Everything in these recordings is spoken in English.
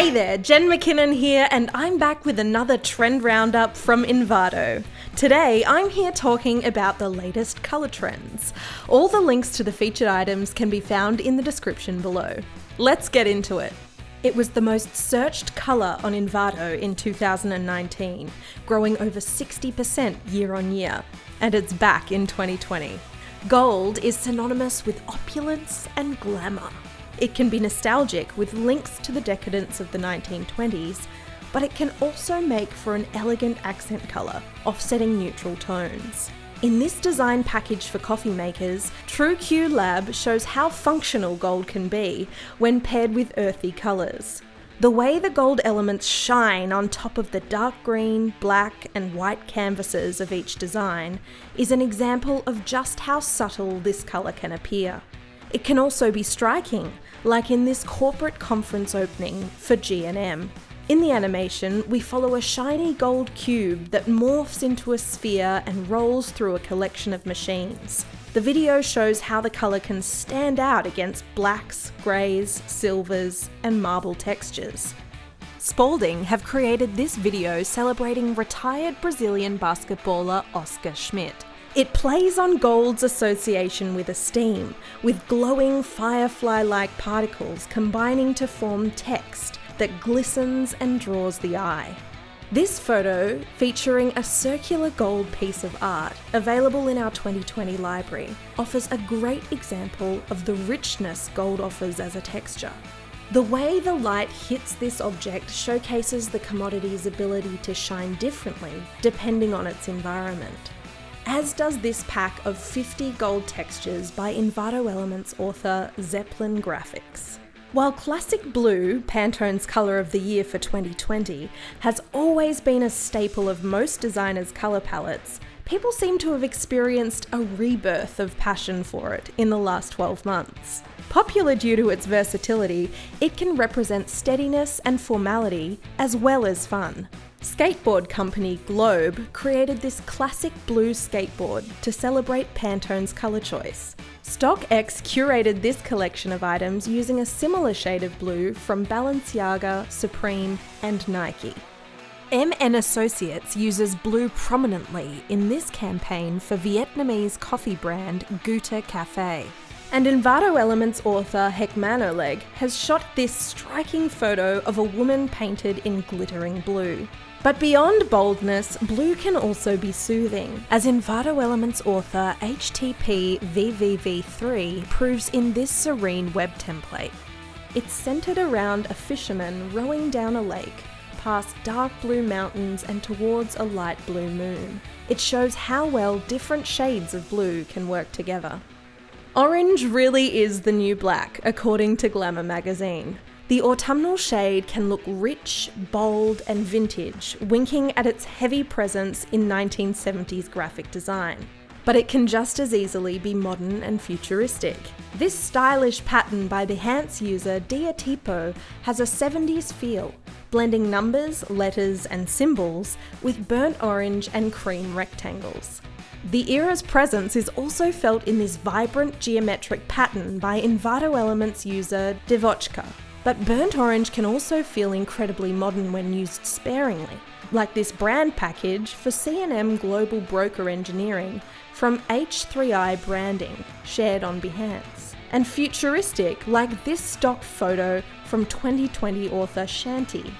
Hey there, Jen McKinnon here, and I'm back with another trend roundup from Envato. Today, I'm here talking about the latest colour trends. All the links to the featured items can be found in the description below. Let's get into it. It was the most searched colour on Envato in 2019, growing over 60% year on year, and it's back in 2020. Gold is synonymous with opulence and glamour. It can be nostalgic with links to the decadence of the 1920s, but it can also make for an elegant accent colour, offsetting neutral tones. In this design package for coffee makers, TrueQ Lab shows how functional gold can be when paired with earthy colours. The way the gold elements shine on top of the dark green, black and white canvases of each design is an example of just how subtle this colour can appear. It can also be striking, like in this corporate conference opening for G&M. In the animation, we follow a shiny gold cube that morphs into a sphere and rolls through a collection of machines. The video shows how the colour can stand out against blacks, greys, silvers, and marble textures. Spalding have created this video celebrating retired Brazilian basketballer Oscar Schmidt. It plays on gold's association with esteem, with glowing firefly-like particles combining to form text that glistens and draws the eye. This photo, featuring a circular gold piece of art available in our 2020 library, offers a great example of the richness gold offers as a texture. The way the light hits this object showcases the commodity's ability to shine differently depending on its environment. As does this pack of 50 gold textures by Envato Elements author Zeppelin Graphics. While classic blue, Pantone's colour of the year for 2020, has always been a staple of most designers' colour palettes, people seem to have experienced a rebirth of passion for it in the last 12 months. Popular due to its versatility, it can represent steadiness and formality as well as fun. Skateboard company Globe created this classic blue skateboard to celebrate Pantone's colour choice. StockX curated this collection of items using a similar shade of blue from Balenciaga, Supreme, and Nike. MN Associates uses blue prominently in this campaign for Vietnamese coffee brand Guta Cafe. And Envato Elements author Hekman Oleg has shot this striking photo of a woman painted in glittering blue. But beyond boldness, blue can also be soothing, as Envato Elements author HTP VVV3 proves in this serene web template. It's centered around a fisherman rowing down a lake, past dark blue mountains and towards a light blue moon. It shows how well different shades of blue can work together. Orange really is the new black, according to Glamour magazine. The autumnal shade can look rich, bold, and vintage, winking at its heavy presence in 1970s graphic design. But it can just as easily be modern and futuristic. This stylish pattern by Behance user Diatipo has a 70s feel, blending numbers, letters, and symbols with burnt orange and cream rectangles. The era's presence is also felt in this vibrant geometric pattern by Envato Elements user Devochka. But burnt orange can also feel incredibly modern when used sparingly, like this brand package for C&M Global Broker Engineering from H3i Branding, shared on Behance. And futuristic, like this stock photo from 2020 author Shanti.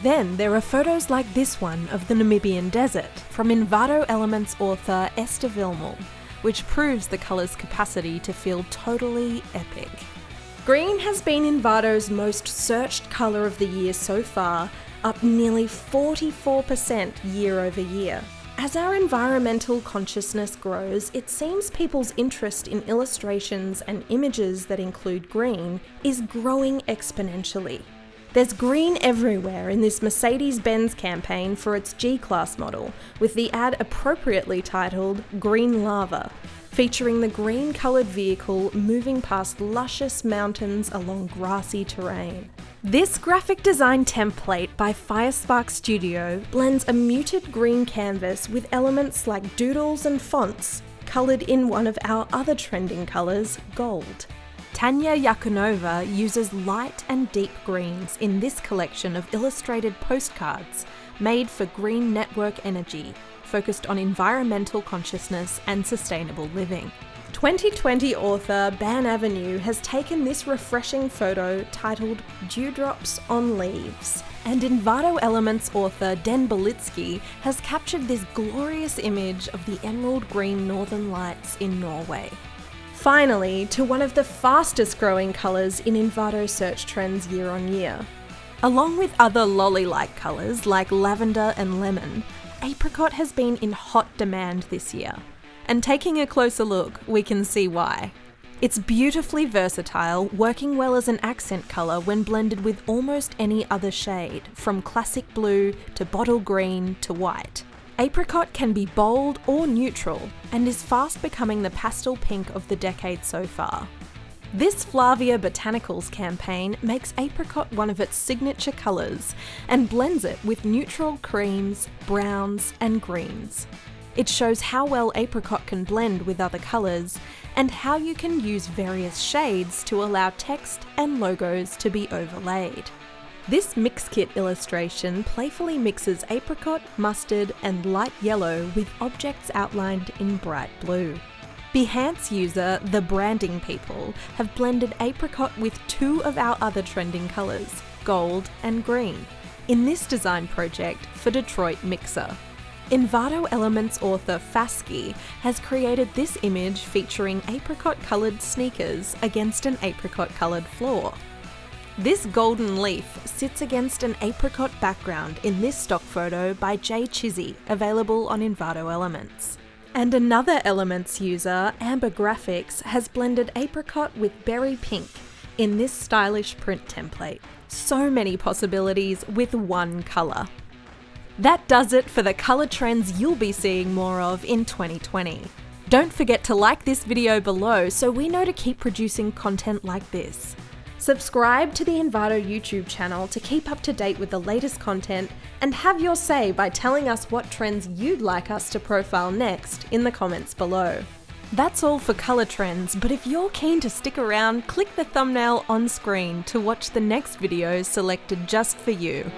Then there are photos like this one of the Namibian desert from Envato Elements author Esther Vilmel, which proves the colour's capacity to feel totally epic. Green has been Envato's most searched colour of the year so far, up nearly 44% year over year. As our environmental consciousness grows, it seems people's interest in illustrations and images that include green is growing exponentially. There's green everywhere in this Mercedes-Benz campaign for its G-Class model, with the ad appropriately titled Green Lava, featuring the green-coloured vehicle moving past luscious mountains along grassy terrain. This graphic design template by Firespark Studio blends a muted green canvas with elements like doodles and fonts, coloured in one of our other trending colours, gold. Tanya Yakunova uses light and deep greens in this collection of illustrated postcards made for Green Network Energy, focused on environmental consciousness and sustainable living. 2020 author Ban Avenue has taken this refreshing photo titled Dewdrops on Leaves, and Envato Elements author Den Belitsky has captured this glorious image of the emerald green northern lights in Norway. Finally, to one of the fastest growing colours in Envato search trends year on year. Along with other lolly-like colours like lavender and lemon, apricot has been in hot demand this year. And taking a closer look, we can see why. It's beautifully versatile, working well as an accent colour when blended with almost any other shade, from classic blue to bottle green to white. Apricot can be bold or neutral, and is fast becoming the pastel pink of the decade so far. This Flavia Botanicals campaign makes apricot one of its signature colours and blends it with neutral creams, browns and greens. It shows how well apricot can blend with other colours and how you can use various shades to allow text and logos to be overlaid. This mix kit illustration playfully mixes apricot, mustard and light yellow with objects outlined in bright blue. Behance user The Branding People have blended apricot with two of our other trending colours, gold and green, in this design project for Detroit Mixer. Envato Elements author Fasky has created this image featuring apricot-coloured sneakers against an apricot-coloured floor. This golden leaf sits against an apricot background in this stock photo by Jay Chizzy, available on Envato Elements. And another Elements user, Amber Graphics, has blended apricot with berry pink in this stylish print template. So many possibilities with one colour. That does it for the colour trends you'll be seeing more of in 2020. Don't forget to like this video below so we know to keep producing content like this. Subscribe to the Envato YouTube channel to keep up to date with the latest content, and have your say by telling us what trends you'd like us to profile next in the comments below. That's all for colour trends, but if you're keen to stick around, click the thumbnail on screen to watch the next video selected just for you.